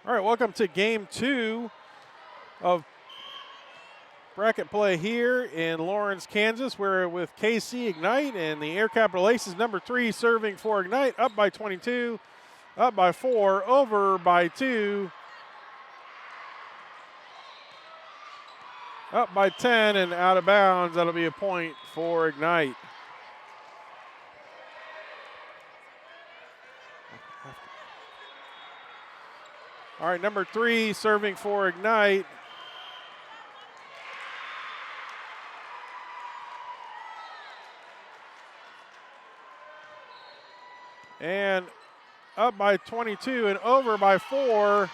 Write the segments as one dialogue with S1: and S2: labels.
S1: All right, welcome to game 2 of bracket play here in Lawrence, Kansas. We're with KC Ignite and the Air Capital Aces, number 3 serving for Ignite, up by 22, up by 4, over by 2, up by 10, and out of bounds. That'll be a point for Ignite. All right, number 3 serving for Ignite. And up by 22 and over by 4.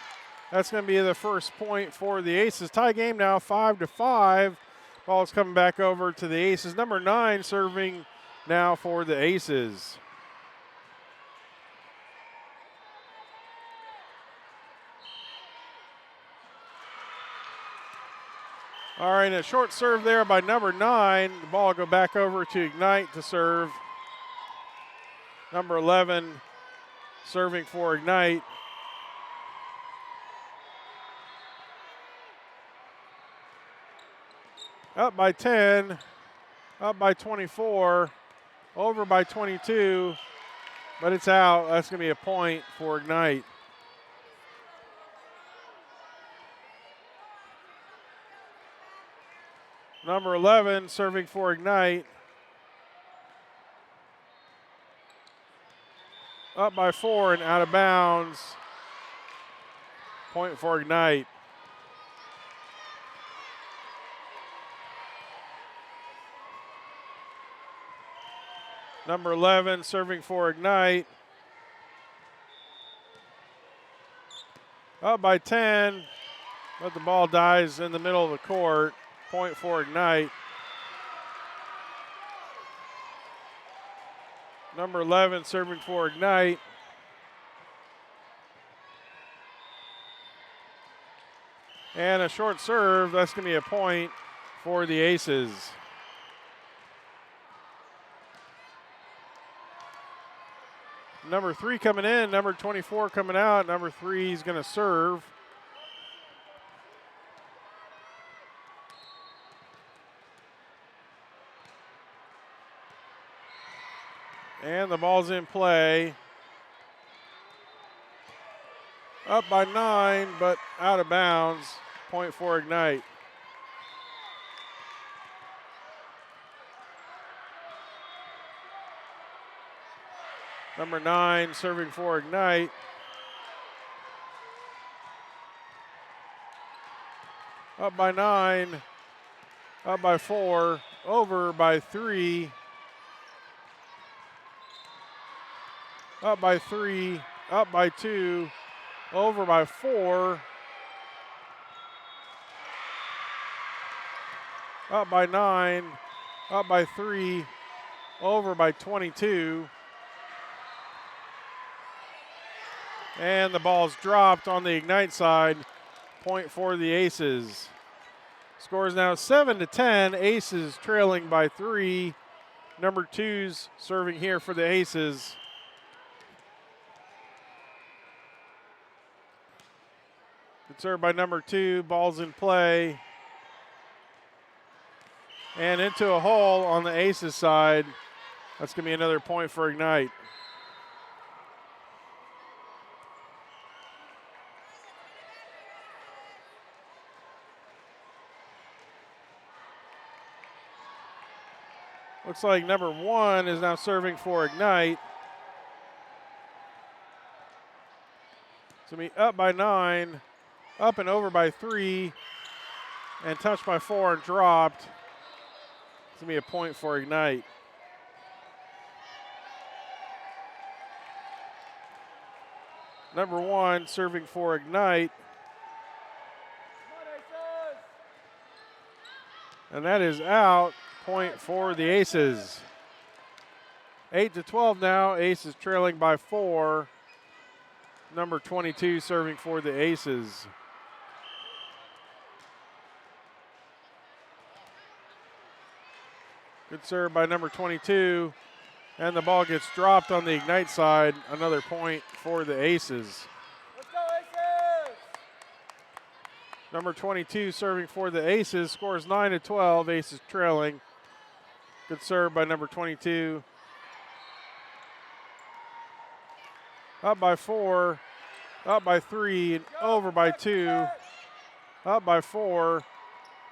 S1: That's going to be the first point for the Aces. Tie game now 5-5. Ball's coming back over to the Aces. Number 9 serving now for the Aces. All right, a short serve there by number 9. The ball will go back over to Ignite to serve. Number 11 serving for Ignite. Up by 10, up by 24, over by 22, but it's out. That's going to be a point for Ignite. Number 11 serving for Ignite. Up by 4 and out of bounds. Point for Ignite. Number 11 serving for Ignite. Up by 10, but the ball dies in the middle of the court. Point for Ignite. Number 11 serving for Ignite. And a short serve. That's going to be a point for the Aces. Number 3 coming in, number 24 coming out. Number 3 is going to serve. And the ball's in play. Up by 9, but out of bounds. Point for Ignite. Number 9 serving for Ignite. Up by 9, up by 4, over by 3. Up by 3, up by 2, over by 4. Up by 9, up by 3, over by 22. And the ball's dropped on the Ignite side. Point for the Aces. Score is now 7-10. Aces trailing by 3. Number 2's serving here for the Aces. Good serve by number 2. Ball's in play. And into a hole on the Aces side. That's going to be another point for Ignite. Looks like number 1 is now serving for Ignite. It's going to be up by 9, up and over by 3, and touched by 4 and dropped. It's going to be a point for Ignite. Number 1 serving for Ignite. And that is out. Point for the Aces. 8-12 now. Aces trailing by 4. Number 22 serving for the Aces. Good serve by number 22. And the ball gets dropped on the Ignite side. Another point for the Aces.
S2: Let's go, Aces!
S1: Number 22 serving for the Aces, scores 9-12. Aces trailing. Good serve by number 22. Up by 4, up by 3, and over by 2. Up by 4,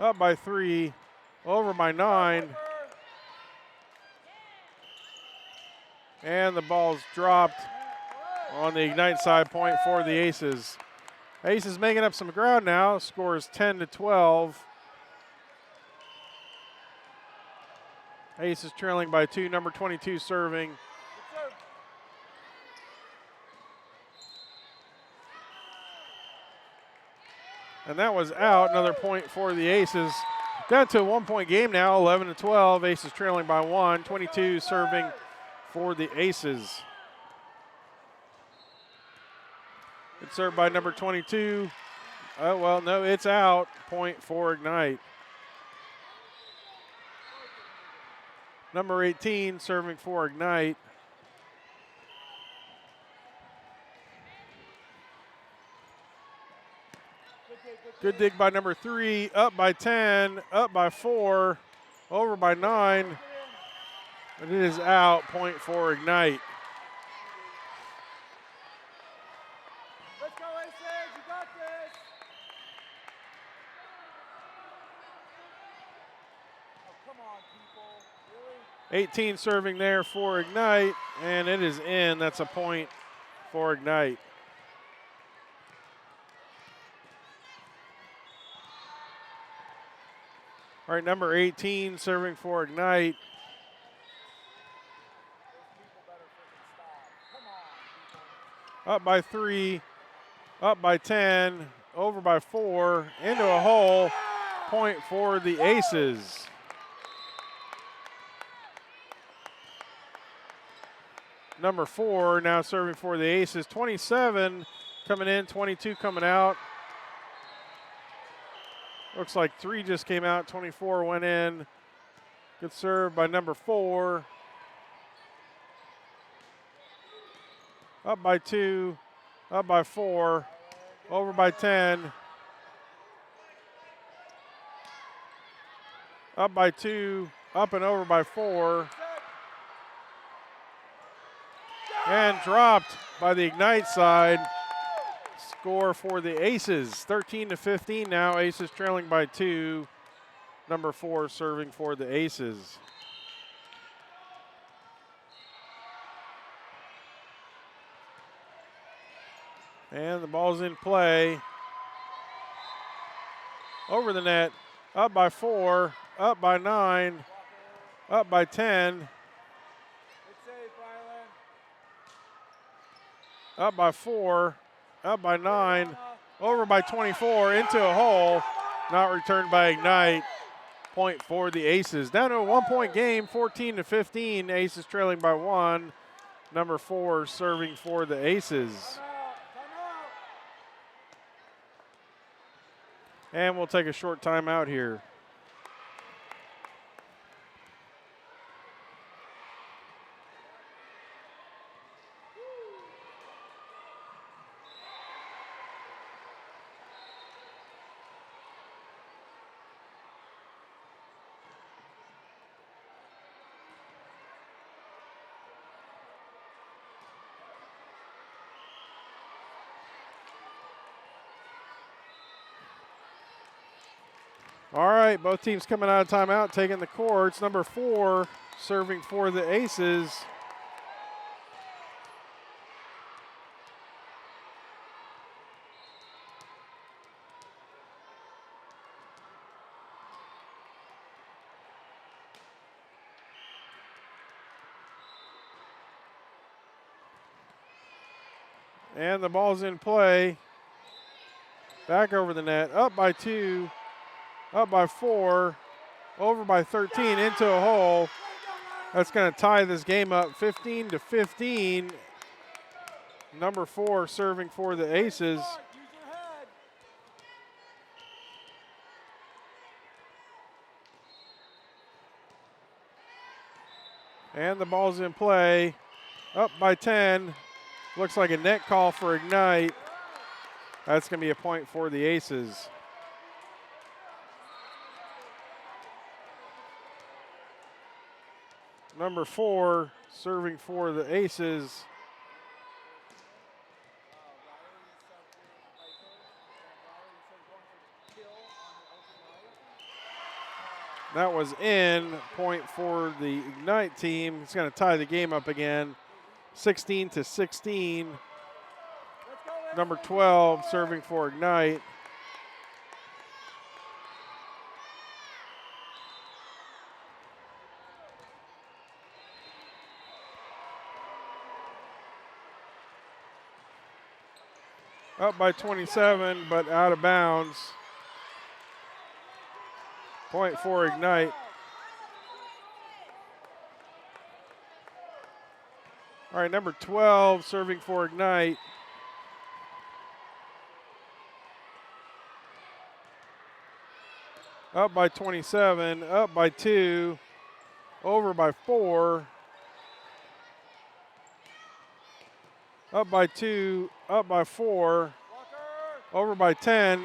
S1: up by 3, over by 9. And the ball's dropped on the Ignite side, point for the Aces. Aces making up some ground now, scores 10-12. Aces trailing by 2, number 22 serving. And that was out, another point for the Aces. Down to a 1-point game now, 11-12. Aces trailing by 1, 22 serving for the Aces. It's served by number 22. Oh, well, no, it's out. Point for Ignite. Number 18 serving for Ignite. Good dig by number 3, up by 10, up by 4, over by 9. But it is out, point for Ignite.
S2: Let's go, Aces, you got this. Oh, come on, people, really?
S1: 18 serving there for Ignite, and it is in. That's a point for Ignite. All right, number 18 serving for Ignite. Up by 3, up by 10, over by 4, into a hole. Point for the Aces. Number 4 now serving for the Aces. 27 coming in, 22 coming out. Looks like 3 just came out, 24 went in. Good serve by number 4. Up by 2, up by 4, over by 10. Up by 2, up and over by 4. And dropped by the Ignite side. Score for the Aces, 13-15 now. Aces trailing by 2. Number 4 serving for the Aces. And the ball's in play. Over the net, up by 4, up by 9, up by 10. Up by 4, up by 9, over by 24, into a hole, not returned by Ignite. Point for the Aces. Down to a 1-point game, 14-15. Aces trailing by 1. Number 4 serving for the Aces. And we'll take a short timeout here. All right, both teams coming out of timeout, taking the courts. Number 4 serving for the Aces. And the ball's in play. Back over the net, up by 2. Up by 4, over by 13, into a hole. That's going to tie this game up 15-15. Number 4 serving for the Aces. And the ball's in play. Up by 10. Looks like a net call for Ignite. That's going to be a point for the Aces. number 4, serving for the Aces. That was in, point for the Ignite team. It's going to tie the game up again, 16-16. Number 12 serving for Ignite. Up by 27, but out of bounds. Point for Ignite. All right, number 12 serving for Ignite. Up by 27, up by 2, over by 4. Up by 2, up by 4, over by 10,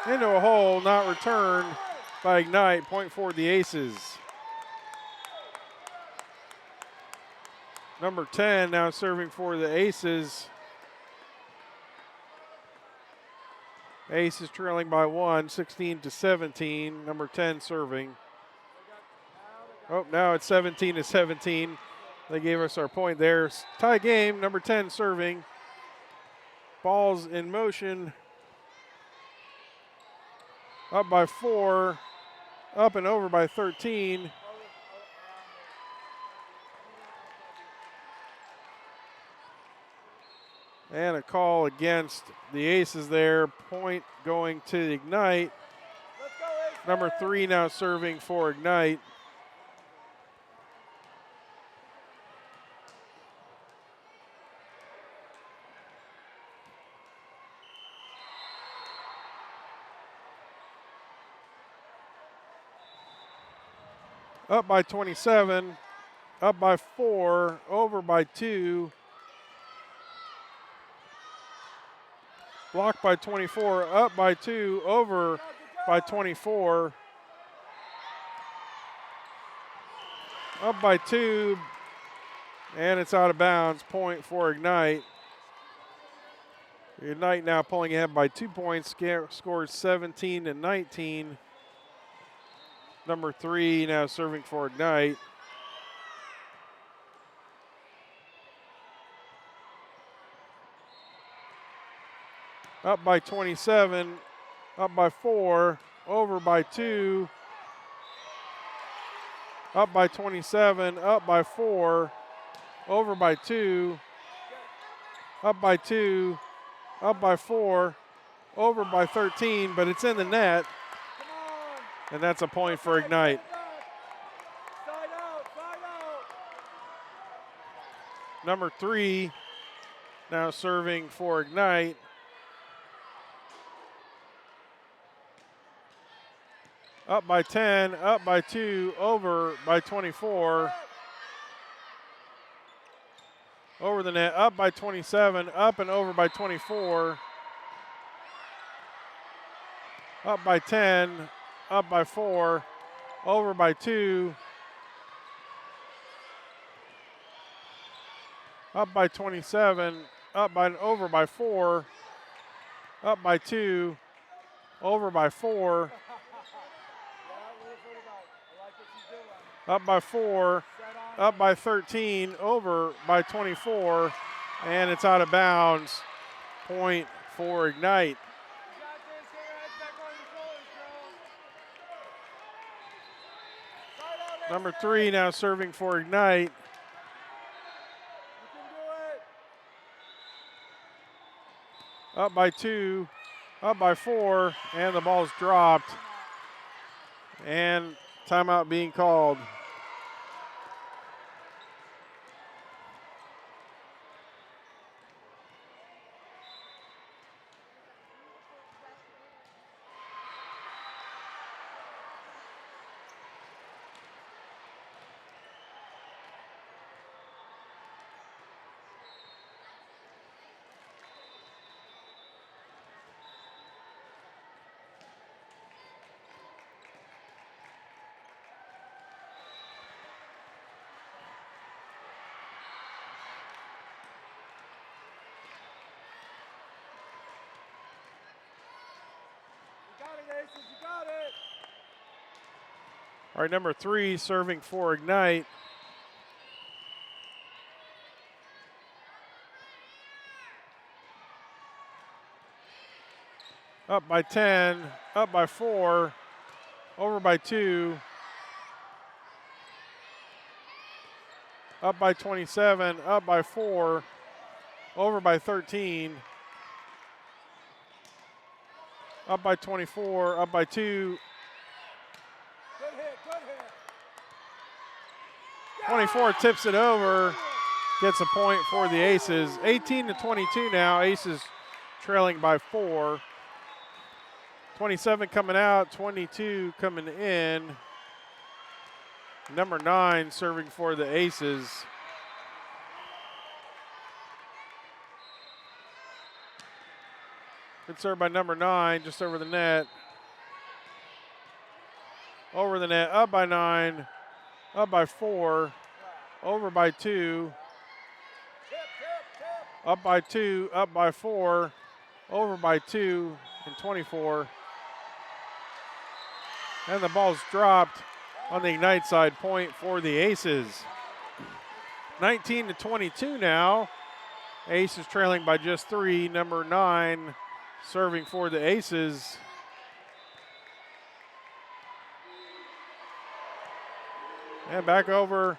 S1: into a hole, not returned by Ignite. Point for the Aces. Number 10 now serving for the Aces. Aces trailing by 1, 16-17. Number 10 serving. Oh, now it's 17-17. They gave us our point there. Tie game, number 10 serving. Ball's in motion. Up by 4, up and over by 13. And a call against the Aces there. Point going to Ignite. Number 3 now serving for Ignite. Up by 27, up by 4, over by 2. Blocked by 24, up by 2, over by 24. Up by 2, and it's out of bounds. Point for Ignite. Ignite now pulling ahead by 2 points, scores 17-19. Number 3 now serving for Ignite. Up by 27, up by 4, over by 2. Up by 27, up by 4, over by 2. Up by 2, up by 4, over by 13, but it's in the net. And that's a point for Ignite. Number 3 now serving for Ignite. Up by 10, up by 2, over by 24. Over the net, up by 27, up and over by 24. Up by 10, up by 4, over by 2. Up by 27, up by and over by 4. Up by 2, over by 4. Up by 4, up by 13, over by 24, and it's out of bounds. Point for Ignite. Number 3 now serving for Ignite. Up by 2, up by 4, and the ball's dropped. And timeout being called.
S2: Aces, you got it.
S1: All right, number 3 serving for Ignite. Up by 10, up by 4, over by 2, up by 27, up by 4, over by 13, up by 24, up by 2,
S2: Good hit, good hit.
S1: 24 tips it over, gets a point for the Aces. 18-22 now, Aces trailing by 4. 27 coming out, 22 coming in. Number 9 serving for the Aces. Good serve by number 9, just over the net. Over the net, up by 9, up by 4, over by 2, up by 2, up by 4, over by 2, and 24. And the ball's dropped on the Ignite side, point for the Aces. 19-22 now. Aces trailing by just 3. Number 9 serving for the Aces. And back over.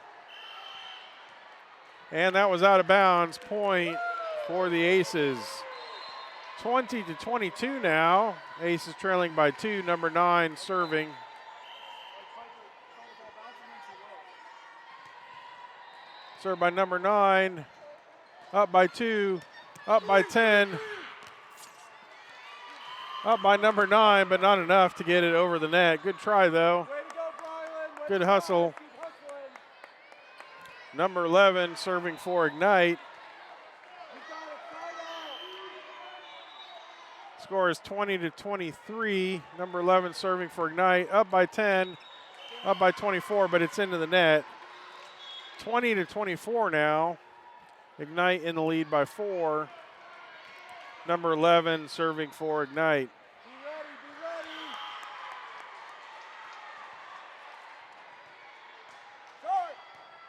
S1: And that was out of bounds. Point for the Aces. 20-22 now. Aces trailing by 2. Number 9 serving. Served by number 9. Up by 2. Up by 10. Up by number 9, but not enough to get it over the net. Good try, though.
S2: Way to go, Brylan. Way
S1: Good
S2: to
S1: hustle.
S2: Go. Keep hustling.
S1: Number 11 serving for Ignite.
S2: You got it. Side out.
S1: Score is 20-23. Number 11 serving for Ignite. Up by 10. Up by 24, but it's into the net. 20-24 now. Ignite in the lead by 4. Number 11 serving for Ignite.
S2: Be ready, be ready. Start.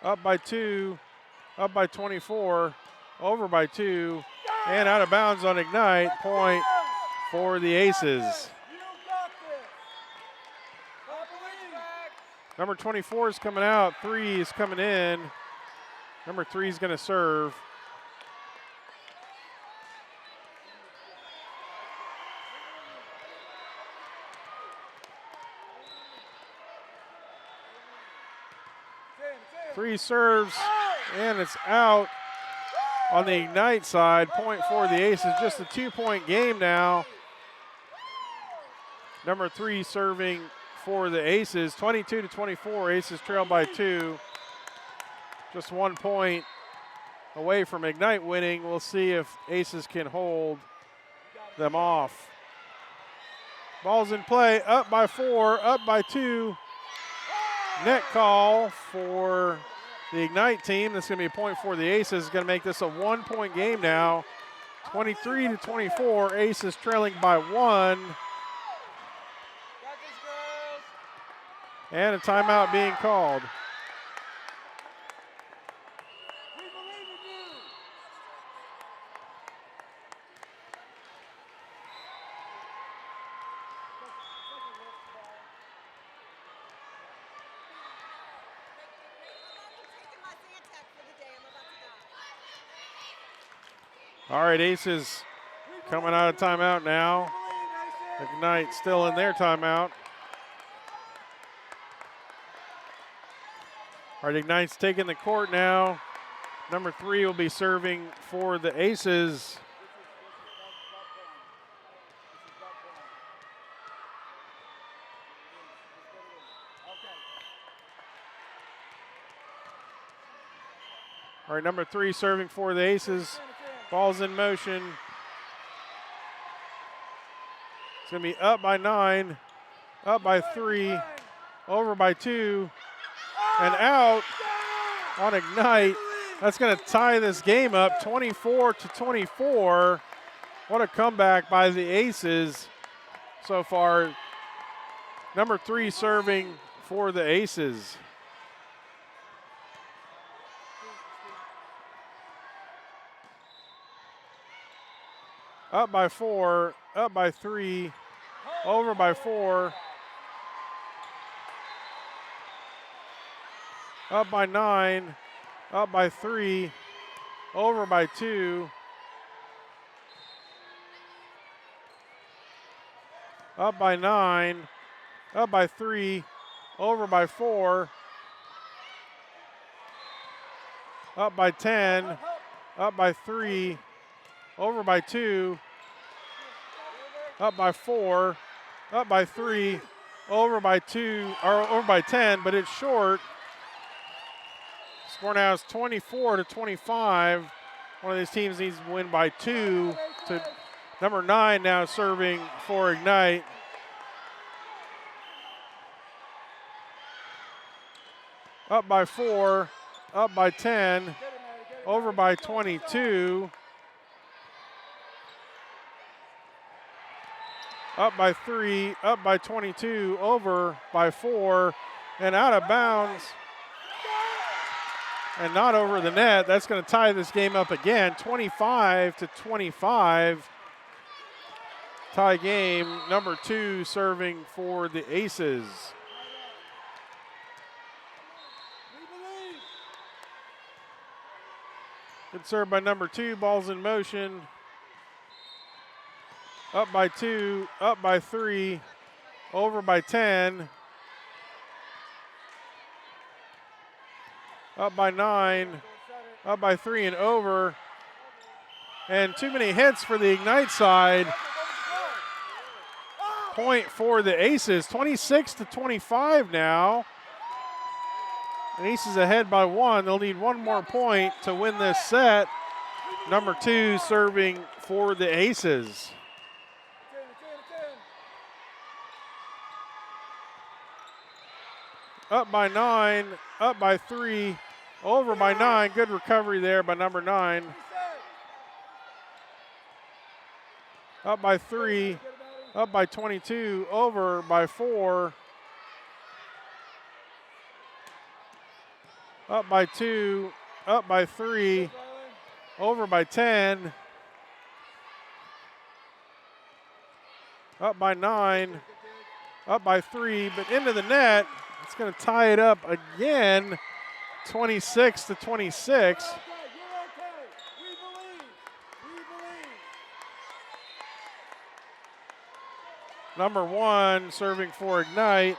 S1: Up by 2, up by 24, over by 2, and out of bounds on Ignite. Point for the Aces.
S2: You got this. I believe.
S1: Number 24 is coming out, 3 is coming in. Number 3 is going to serve.
S2: It's in.
S1: 3 serves, and it's out on the Ignite side. Point for the Aces. Just a 2-point game now. Number 3 serving for the Aces. 22-24. Aces trail by 2. Just 1 point away from Ignite winning. We'll see if Aces can hold them off. Ball's in play. Up by 4. Up by 2. Net call for the Ignite team. That's going to be a point for the Aces. It's going to make this a 1-point game now. 23-24. Aces trailing by 1.
S2: Got this, girls.
S1: And a timeout being called.
S2: We believe in you.
S3: Taking my Zantac for the day. I'm about to die.
S1: All right, Aces coming out of timeout now.
S2: Believe, Aces.
S1: Ignite still in their timeout. All right, Ignite's taking the court now. Number 3 will be serving for the Aces. All right, number 3 serving for the Aces. Ball's in motion. It's going to be up by 9, up by 3, over by 2, and out on Ignite. That's going to tie this game up 24-24. What a comeback by the Aces so far. Number 3 serving for the Aces. Up by 4, up by 3, over by 4, up by 9, up by 3, over by 2, up by 9, up by 3, over by 4, up by 10, up by 3, over by 2, up by 4, up by 3, over by 2, or over by 10, but it's short. Score now is 24-25. One of these teams needs to win by 2. To number 9 now serving for Ignite. Up by 4, up by 10, over by 22. Up by 3, up by 22, over by 4, and out of bounds. And not over the net. That's going to tie this game up again, 25-25. Tie game, number 2 serving for the Aces. Good serve by number 2, ball's in motion. Up by 2, up by 3, over by 10. Up by 9, up by 3 and over. And too many hits for the Ignite side. Point for the Aces, 26-25 now. And Aces ahead by 1. They'll need one more point to win this set. Number 2 serving for the Aces. Up by 9, up by 3, over by 9. Good recovery there by number 9. Up by 3, up by 22, over by 4. Up by 2, up by 3, over by 10. Up by 9, up by 3, but into the net. It's going to tie it up again, 26-26. Number 1 serving for Ignite.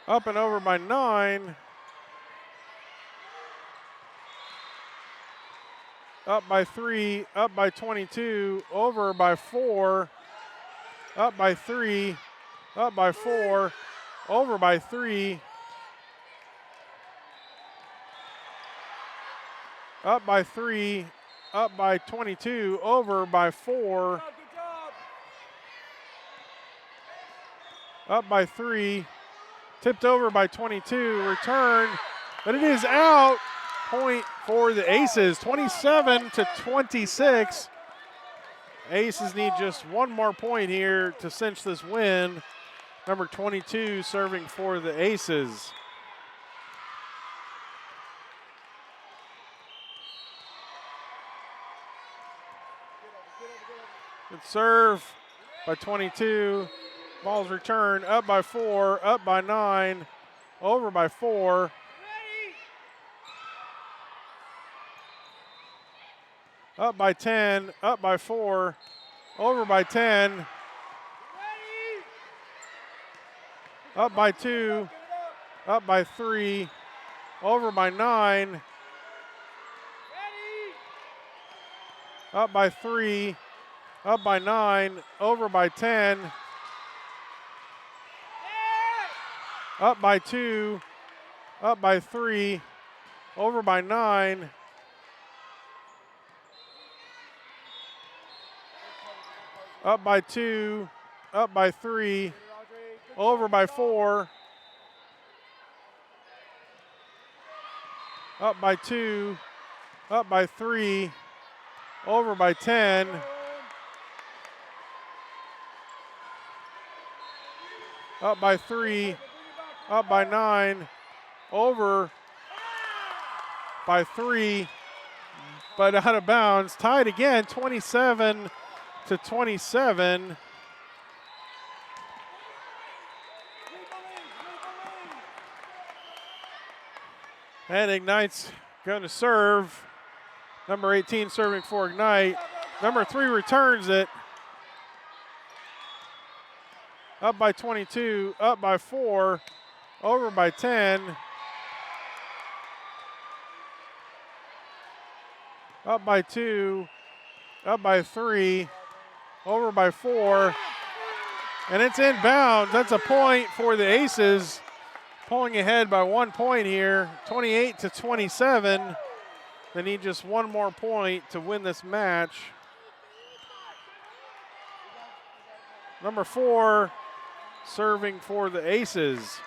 S1: Up and over by 9. Up by 3, up by 22, over by 4, up by 3, up by 4, over by 3, up by 3, up by 22, over by 4, up by 3, tipped over by 22, return, but it is out. Point for the Aces, 27-26. Aces need just one more point here to cinch this win. Number 22 serving for the Aces. Good serve by 22. Ball's returned, up by 4, up by 9, over by 4. Up by 10, up by 4, over by 10. Up by 2, up by 3, over by 9. Up by 3, up by 9, over by 10. Up by 2, up by 3, over by 9. Up by 2, up by 3, over by 4. Up by 2, up by 3, over by 10. Up by 3, up by 9, over by 3, but out of bounds. Tied again, 27 to 27. And Ignite's going to serve. Number 18 serving for Ignite. Number 3 returns it. Up by 22, up by 4, over by 10. Up by 2, up by 3, over by 4. And it's inbounds. That's a point for the Aces. Pulling ahead by 1 point here, 28 to 27. They need just one more point to win this match. Number 4 serving for the Aces.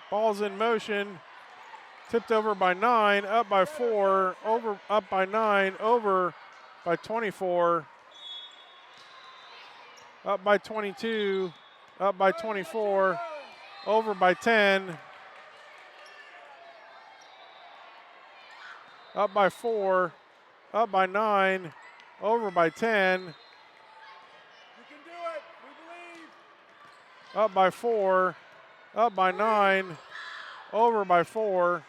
S1: Ball's in motion. Tipped over by 9, up by 4, over, up by 9, over by 24. Up by 22, up by 24, over by 10. Up by 4, up by 9, over by 10.
S2: You can do it. We believe.
S1: Up by 4, up by 9, over by 4.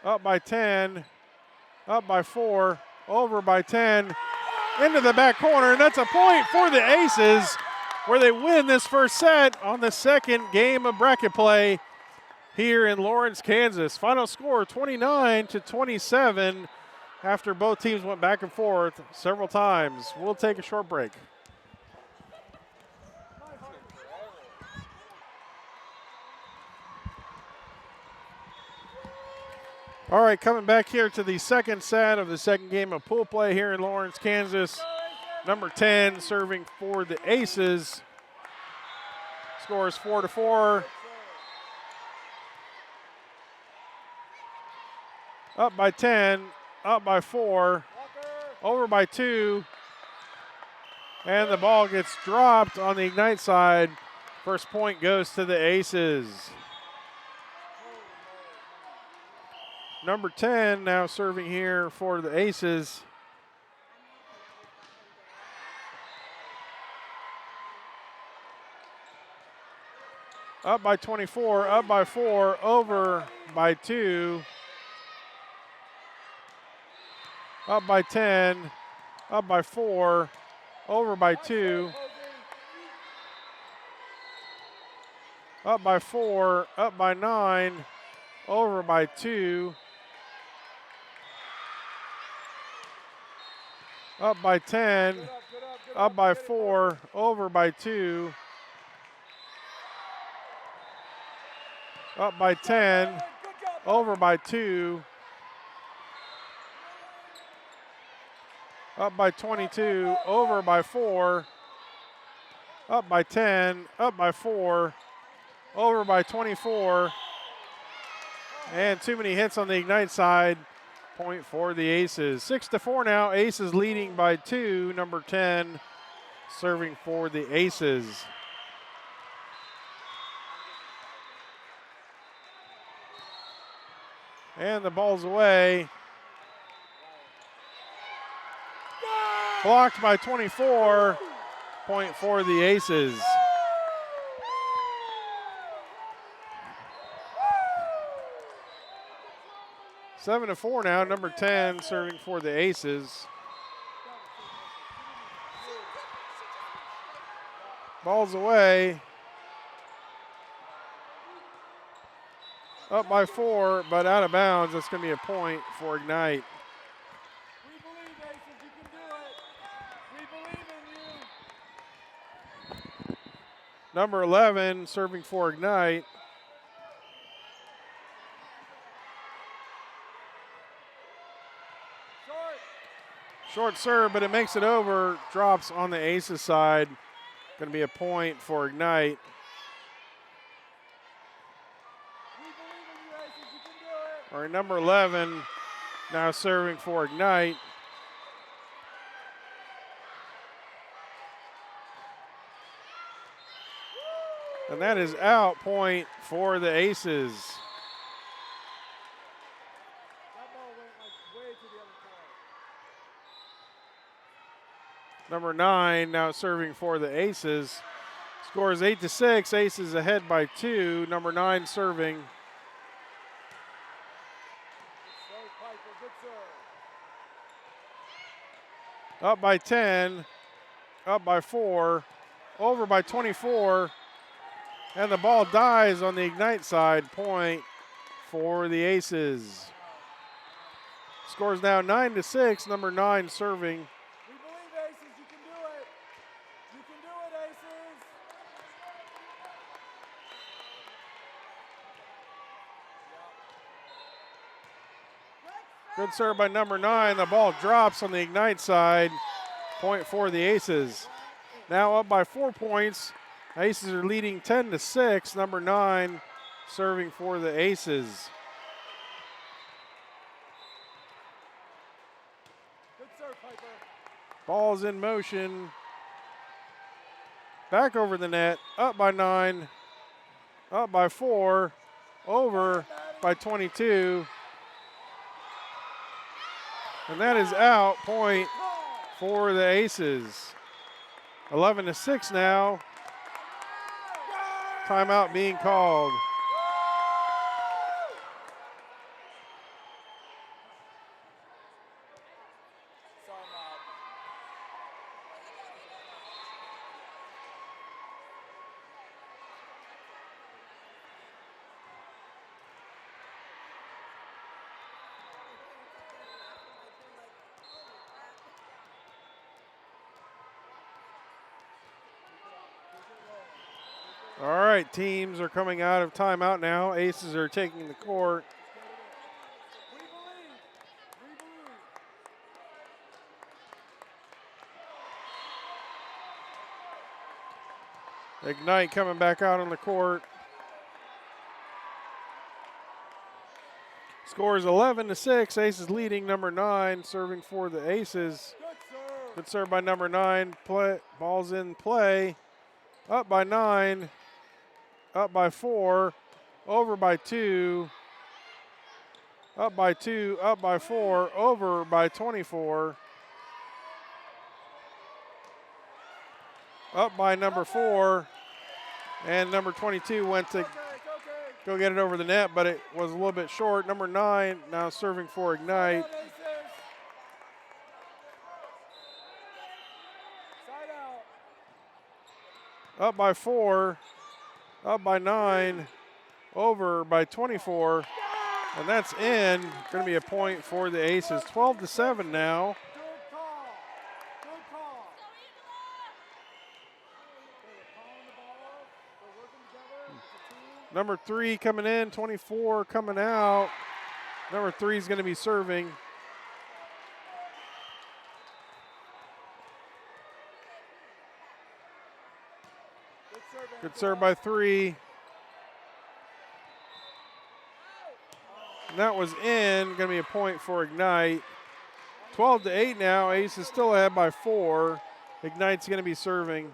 S1: Up by 10, up by 4, over by 10, into the back corner, and that's a point for the Aces, where they win this first set on the second game of bracket play here in Lawrence, Kansas. Final score 29 to 27 after both teams went back and forth several times. We'll take a short break. All right, coming back here to the second set of the second game of pool play here in Lawrence, Kansas. Number 10 serving for the Aces. Score is 4-4. Up by 10, up by 4, over by 2. And the ball gets dropped on the Ignite side. First point goes to the Aces. Number 10 now serving here for the Aces. Up by 24, up by 4, over by 2. Up by 10, up by 4, over by 2. Up by 4, up by 9, over by 2. Up by 10, up by 4, over by 2. Up by 10, over by 2. Up by 22, over by 4. Up by 10, up by 4, over by 24. And too many hits on the Ignite side. Point for the Aces. 6-4 now. Aces leading by 2. Number 10 serving for the Aces. And the ball's away. Blocked by 24. Point for the Aces. Seven to 4 now. Number 10 serving for the Aces. Ball's away. Up by 4, but out of bounds. That's going to be a point for Ignite.
S2: We believe, Aces. You can do it. We believe in you.
S1: Number 11 serving for Ignite. Short serve, but it makes it over. Drops on the Aces side. Going to be a point for Ignite.
S2: We believe in you, Aces. You can do it.
S1: All right, number 11 now serving for Ignite. And that is out, point for the Aces.
S2: That ball went like way to the other side.
S1: Number 9 now serving for the Aces. Score is 8-6. Aces ahead by 2. Number 9 serving.
S2: Good serve, Piper. Good serve.
S1: Up by 10. Up by 4. Over by 24. And the ball dies on the Ignite side. Point for the Aces. Score is now 9-6. Number 9 serving.
S2: We believe, Aces. You can do it. You can do it, Aces.
S1: Good serve by number 9. The ball drops on the Ignite side. Point for the Aces. Now up by 4 points. Aces are leading 10-6. Number 9 serving for the Aces.
S2: Good serve, Piper.
S1: Ball's in motion. Back over the net. Up by 9. Up by 4. Over by 22. And that is out. Point for the Aces. 11-6 now. Timeout being called. All right, teams are coming out of timeout now. Aces are taking the court.
S2: We believe. We believe.
S1: Ignite coming back out on the court. Score is 11-6. Aces leading. Number 9 serving for the Aces.
S2: Good serve.
S1: Good serve by number 9. Ball's in play. Up by 9. Up by 4. Over by 2. Up by 2. Up by 4. Over by 24. Up by number 4. And number 22 went to
S2: Okay, it's okay.
S1: go get it over the net, but it was a little bit short. Number 9 now serving for Ignite.
S2: Side out, Aces. Side out.
S1: Up by 4. Up by 9. Over by 24. And that's in. Going to be a point for the Aces. 12-7 now.
S2: Good call. Good call. They're calling the ball. They're working together. It's a team.
S1: Number 3 coming in. 24 coming out. Number 3 is going to be serving.
S2: Good serve,
S1: Good serve by 3. And that was in. Going to be a point for Ignite. 12-8 now. Aces still ahead by 4. Ignite's going to be serving.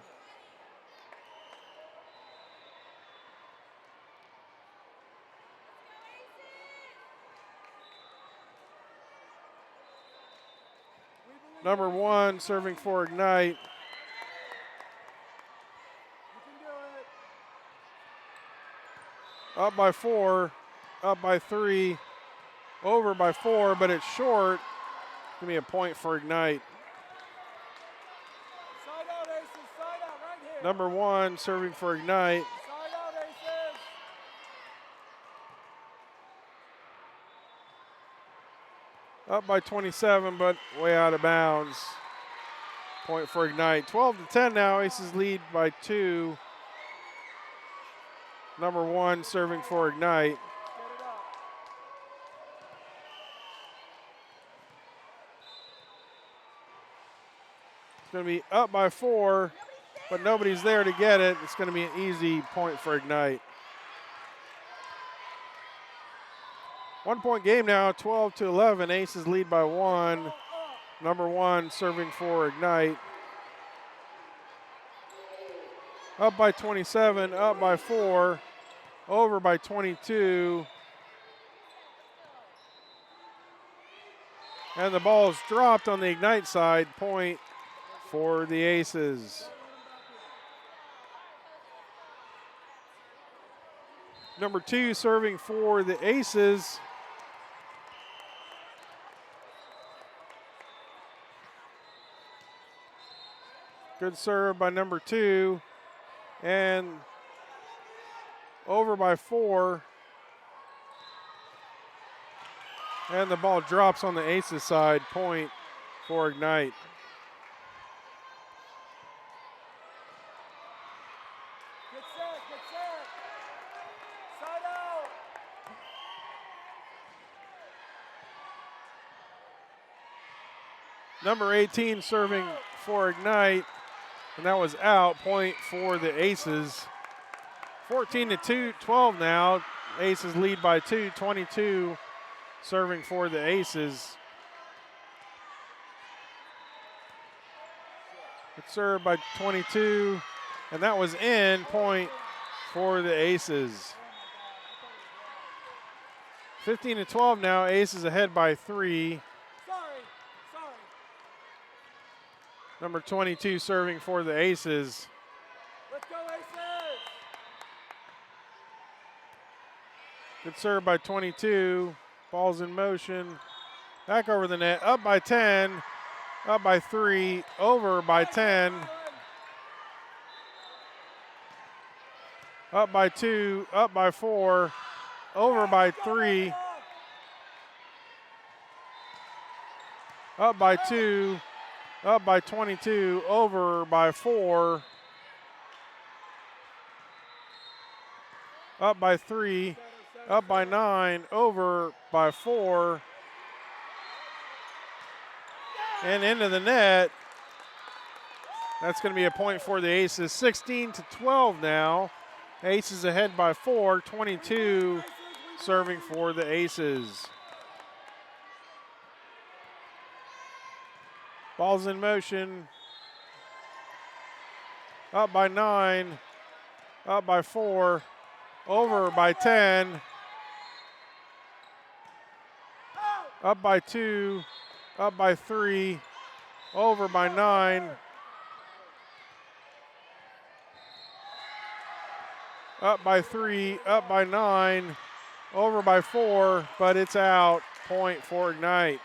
S2: We believe
S1: Number
S2: Aces.
S1: 1 serving for Ignite.
S2: You can do it.
S1: Up by 4. Up by 3. Over by 4, but it's short. Give me a point for Ignite.
S2: Side out, Aces. Side out right here.
S1: Number 1 serving for Ignite.
S2: Side out, Aces.
S1: Up by 27, but way out of bounds. Point for Ignite. 12-10 now. Aces lead by 2. Number 1 serving for Ignite.
S2: Get it up.
S1: going to be up by 4, but nobody's there to get it. It's going to be an easy point for Ignite. 1 point game now, 12-11. Aces lead by 1. Number 1 serving for Ignite. Up by 27, up by 4, over by 22. And the ball is dropped on the Ignite side, point for the Aces. Number 2 serving for the Aces. Good serve by number 2. And over by 4. And the ball drops on the Aces side, point for Ignite.
S2: Get set, get set. Side out.
S1: Number 18 serving for Ignite, and that was out, point for the Aces. 14-12 now. Aces lead by 2, 22 serving for the Aces. It's served by 22, and that was in, point for the Aces. 15-12 now, Aces ahead by 3.
S2: Sorry.
S1: Number 22 serving for the Aces.
S2: Let's go, Aces.
S1: Good serve by 22. Ball's in motion. Back over the net. Up by 10. Up by 3. Over by 10. Up by 2. Up by 4. Over by 3. Up by 2. Up by 22. Over by 4. Up by 3. Up by 9, over by 4, and into the net. That's going to be a point for the Aces. 16-12 now. Aces ahead by 4, 22 serving for the Aces. Ball's in motion. Up by 9, up by 4, over by 10. Up by 2, up by 3, over by 9. Up by 3, up by 9, over by 4, but it's out. Point for Ignite.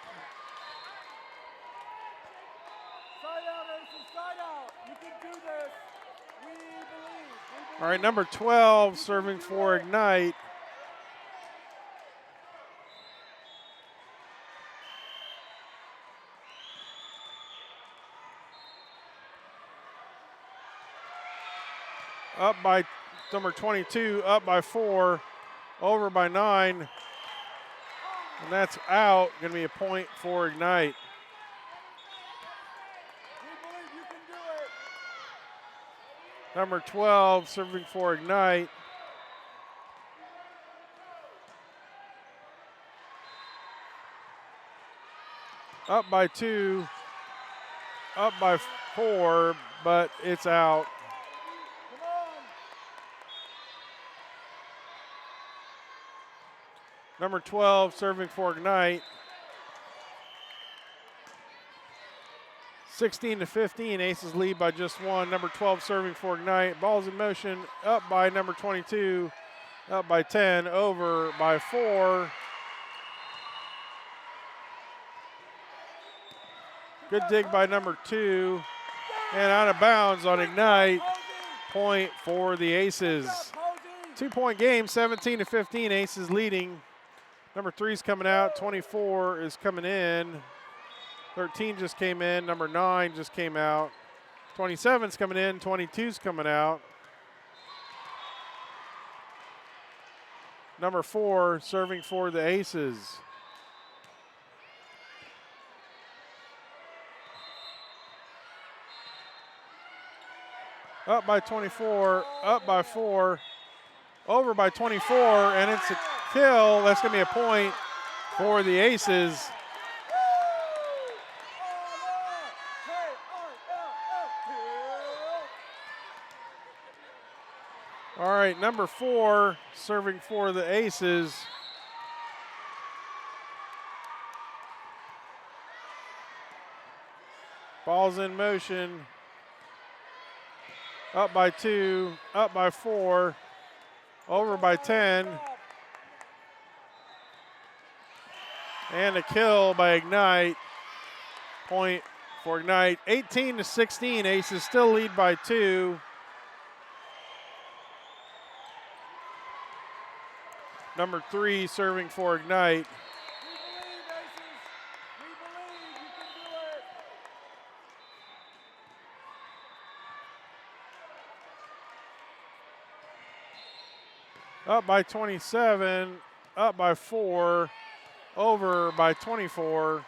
S2: Side out, Aces, side out. You can do this. We believe.
S1: All right, number 12 serving for Ignite. Up by number 22, up by 4, over by 9. And that's out. Going to be a point for Ignite.
S2: We believe you can do it.
S1: Number 12 serving for Ignite. Up by 2, up by 4, but it's out.
S2: Come on.
S1: Number 12 serving for Ignite. 16-15, Aces lead by just 1. Number 12 serving for Ignite. Ball's in motion, up by number 22, up by 10, over by 4. Good dig by number 2, and out of bounds on Ignite. Point for the Aces. 2-point game, 17-15, Aces leading. Number 3's coming out, 24 is coming in. 13 just came in, number 9 just came out. 27's coming in, 22's coming out. Number 4 serving for the Aces. Up by 24, up by 4, over by 24, and it's a kill. That's going to be a point for the Aces. All right, number 4 serving for the Aces. Ball's in motion. Up by 2, up by 4, over by 10. And a kill by Ignite. Point for Ignite. 18-16, Aces still lead by 2. Number 3 serving for Ignite. Up by 27, up by 4, over by 24.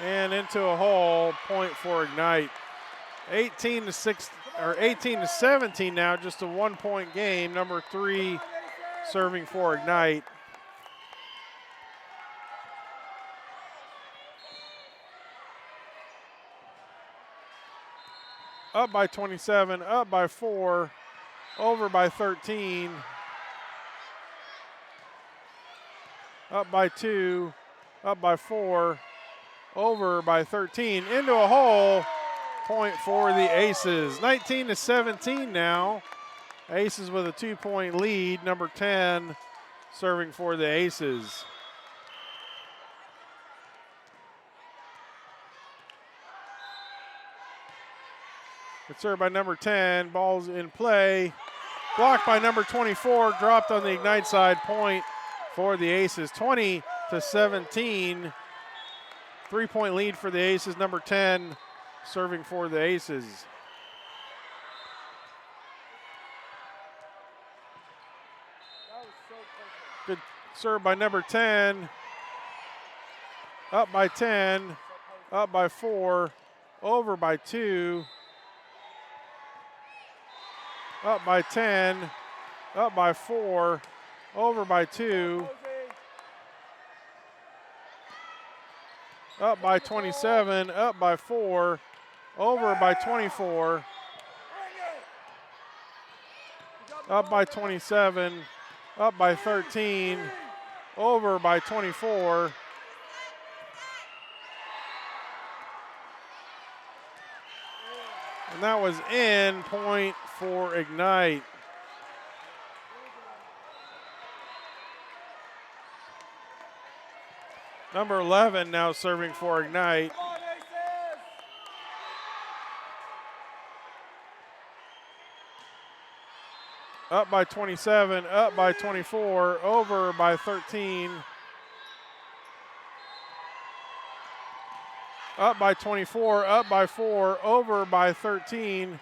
S1: And into a hole, point for Ignite. 18-17 now, just a 1-point game. Number 3 serving for Ignite. Up by 27, up by 4, over by 13. Up by 2, up by 4, over by 13. Into a hole, point for the Aces. 19-17 now. Aces with a 2-point lead. Number 10 serving for the Aces. It's served by number 10. Ball's in play. Blocked by number 24. Dropped on the Ignite side. Point for the Aces. 20-17. 3-point lead for the Aces. Number 10 serving for the Aces. Good serve by number 10. Up by 10. Up by 4. Over by 2. Up by 10. Up by 4. Over by 2. Up by 27. Up by 4. Over by 24. Up by 27. Up by 13. Over by 24. And that was in, point for Ignite. Number 11 now serving for Ignite. Up by 27, up by 24, over by 13. Up by 24, up by 4, over by 13.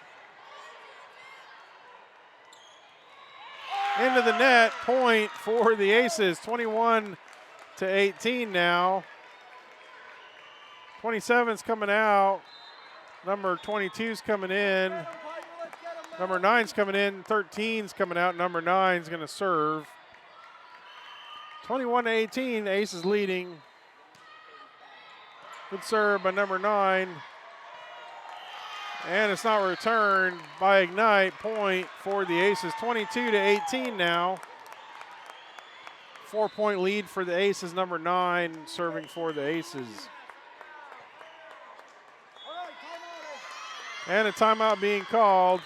S1: Into the net, point for the Aces, 21-18 now. 27's coming out. Number 22's coming in. Number 9's coming in. 13's coming out. Number 9's going to serve. 21-18, Aces leading. Good serve by number 9. And it's not returned by Ignite. Point for the Aces. 22-18 now. 4-point lead for the Aces. Number 9 serving for the Aces. And a timeout being called.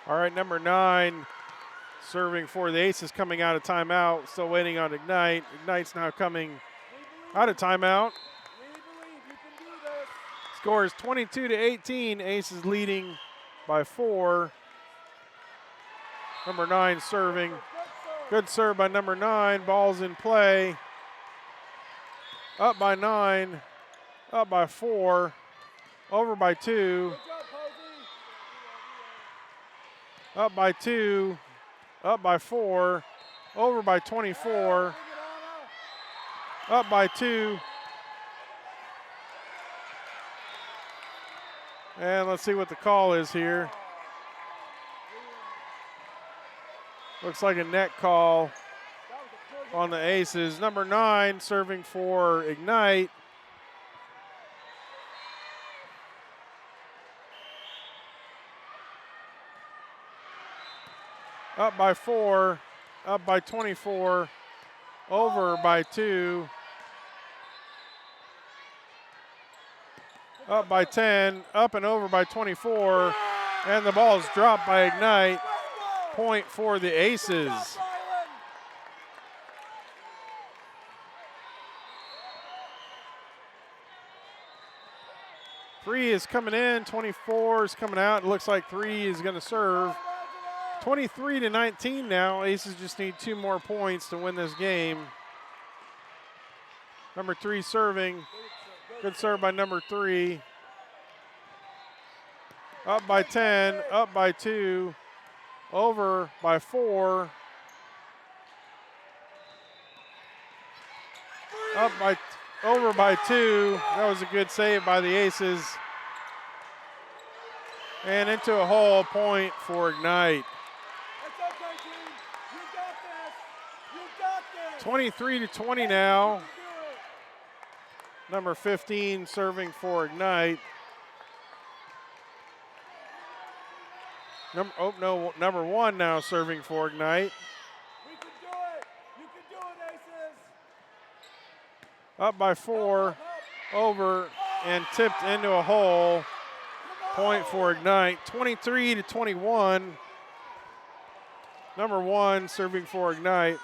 S1: All right, number 9 serving for the Aces coming out of timeout. Still waiting on Ignite. Ignite's now coming out of timeout.
S2: We believe you can do this.
S1: Score is 22-18. Aces leading by 4. Number 9 serving.
S2: Good serve.
S1: Good serve by number 9. Ball's in play. Up by 9. Up by 4. Over by 2.
S2: Good job, Posey.
S1: Up by 2. Up by 4. Over by 24.
S2: Bring it on
S1: Up by 2. And let's see what the call is here. Looks like a net call
S2: That was a good
S1: on the Aces. Number 9 serving for Ignite. Up by 4, up by 24, over by 2, up by 10, up and over by 24, and the ball is dropped by Ignite. Point for the Aces.
S2: Ryland.
S1: 3 is coming in, 24 is coming out. It looks like 3 is going to serve. 23-19 now. Aces just need 2 more points to win this game. Number 3 serving. Good serve by number 3. Up by 10, up by 2, over by 4. Over by 2. That was a good save by the Aces. And into a hole, point for Ignite.
S2: It's okay, team. You got this. You got this.
S1: 23-20 now.
S2: You can do it.
S1: Number 15 serving for Ignite. Number 1 now serving for Ignite.
S2: We can do it. You can do it, Aces.
S1: Up by 4,
S2: Help.
S1: over, and tipped into a hole. Point for Ignite. 23-21. Number 1 serving for Ignite.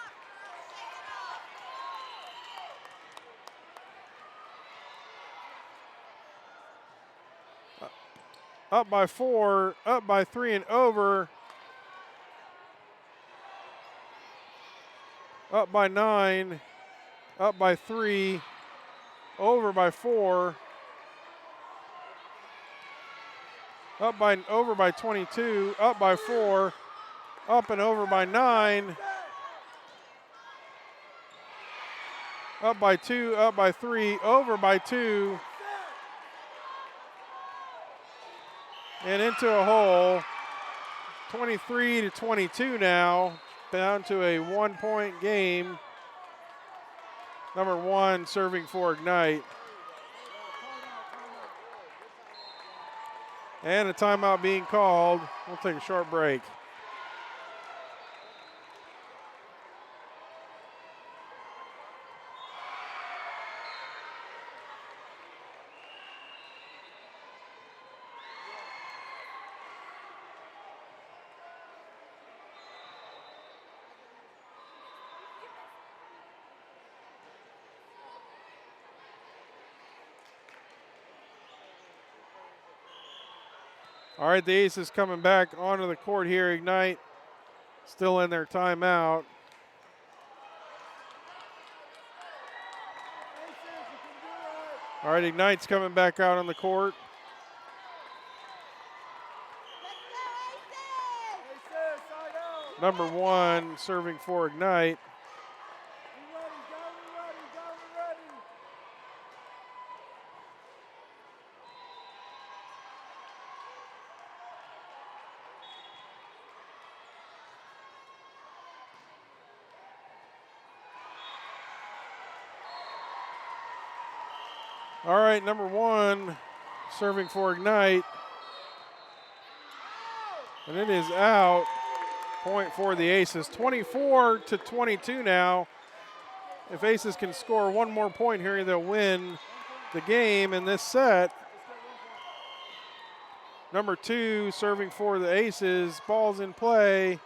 S1: Up by 4, up by 3 and over. Up by 9, up by 3, over by 4. Over by 22, up by 4, up and over by 9. Up by 2, up by 3, over by 2. And into a hole. 23-22 now. Down to a 1-point game. Number 1 serving for Ignite. And a timeout being called. We'll take a short break. All right, the Aces coming back onto the court here. Ignite still in their timeout.
S2: Aces, you can do it.
S1: All right, Ignite's coming back out on the court.
S3: Let's go, Aces!
S2: Aces, side out.
S1: Number 1 serving for Ignite.
S2: Be ready, gotta be ready.
S1: All right, number 1 serving for Ignite. And it is out. Point for the Aces. 24-22 now. If Aces can score 1 more point here, they'll win the game in this set. Number 2 serving for the Aces. Ball's in play.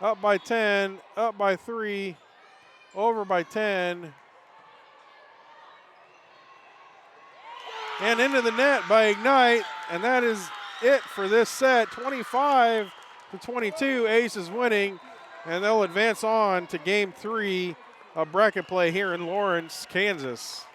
S1: Up by 10, up by 3, over by 10. And into the net by Ignite, and that is it for this set. 25-22, Ace is winning, and they'll advance on to game 3 of bracket play here in Lawrence, Kansas.